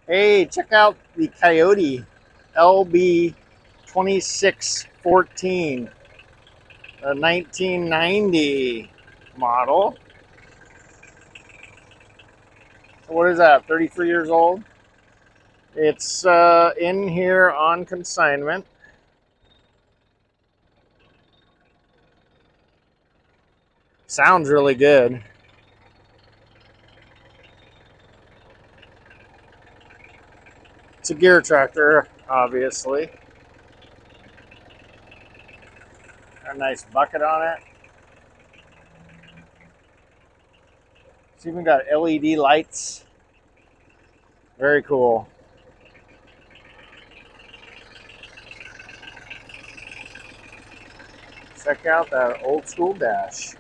Hey, check out the Kioti LB2614, a 1990 model. So what is that, 33 years old? It's in here on consignment. Sounds really good. It's a gear tractor, obviously. A nice bucket on it. It's even got LED lights. Very cool. Check out that old school dash.